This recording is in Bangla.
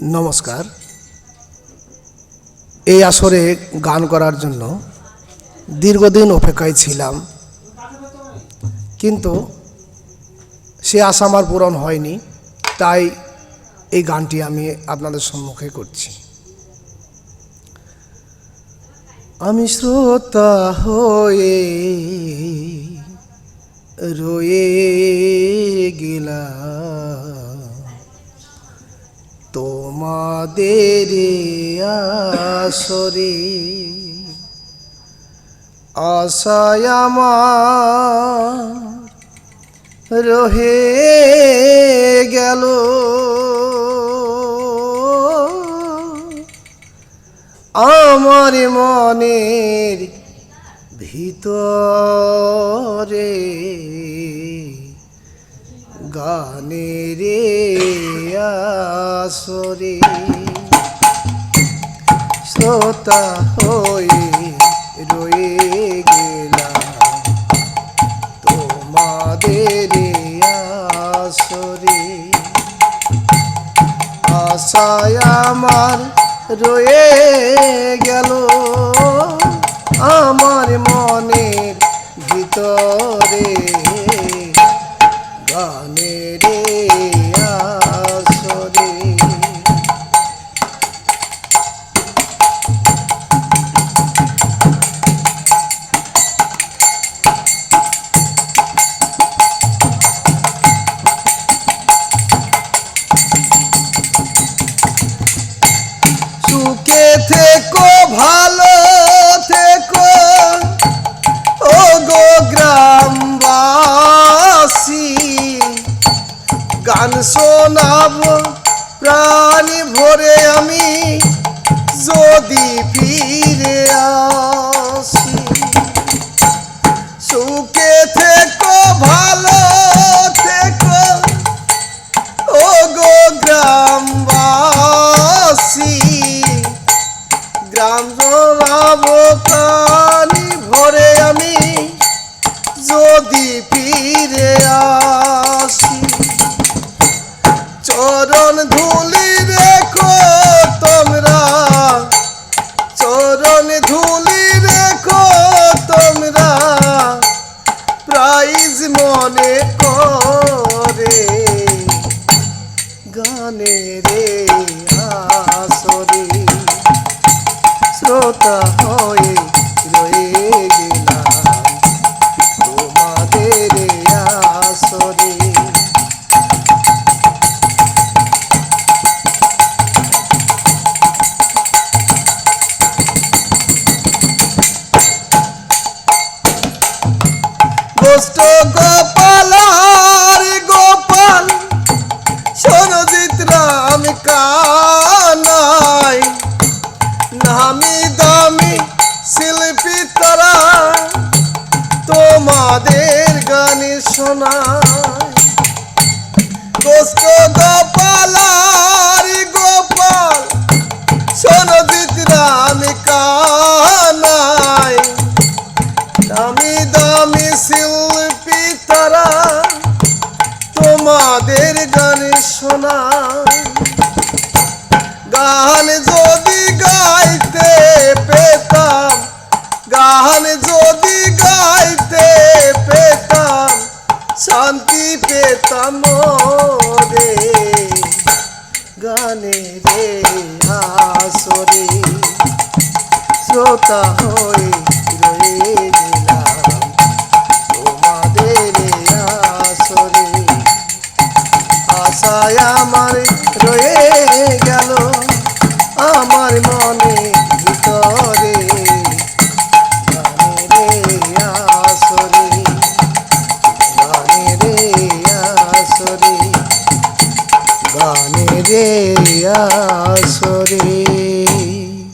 নমস্কার। এই আসরে গান করার জন্য দীর্ঘদিন অপেক্ষায় ছিলাম, কিন্তু সে আশা আমার পূরণ হয়নি। তাই এই গানটি আমি আপনাদের সম্মুখে করছি। আমি শ্রোতা হয়ে রয়ে গেলাম তোমাদের আসরে, আশায় আমার রহে গেল আমার মনের ভিতরে গানের আসরে। শ্রোতা হয়ে রয়ে গেলাম তোমাদের আসরে, আশায় আমার রয়ে গেল আমার মনের ভিতরে গানের আসরে। সুখে থেকো ভালো থেকো ও গো গ্রামবাসী, গান শোনাবো প্রাণ ভরে আমি যদি ফিরে আসি। সুখে থেকো ভালো থেকো ও গো গ্রামবাসী, গ্রাম শোনাবো প্রাণ ভরে আমি যদি ফিরে আসি। চরণ ধুলি রেখো তোমরা, চরণ ধুলি রেখো তোমরা প্রাইজ মনে করে গানের আসরে। শ্রোতা হয়ে রয়ে গেলাম তোমাদের আসরে। গোষ্ঠ গোপাল আর গোপাল সরজিৎ রাম কানাই, নামি দামি শিল্পী তারা তোমাদের গানে শোনায়। গোষ্ঠ গোপাল আর গোপাল সরজিৎ রাম কানাই, দামি দামি শিল্পী তারা তোমাদের গানে শোনায়। গান যদি গাইতে পেতাম, গান যদি গাইতে পেতাম শান্তি পেতাম রে গানের আসরে। শ্রোতা হয়ে রয়ে গেলাম তোমাদের আসরে, আশায় আমার রয়ে গেল আমার মনে ভিতরে গানের আসরে, গানের আসরে, গানের আসরে।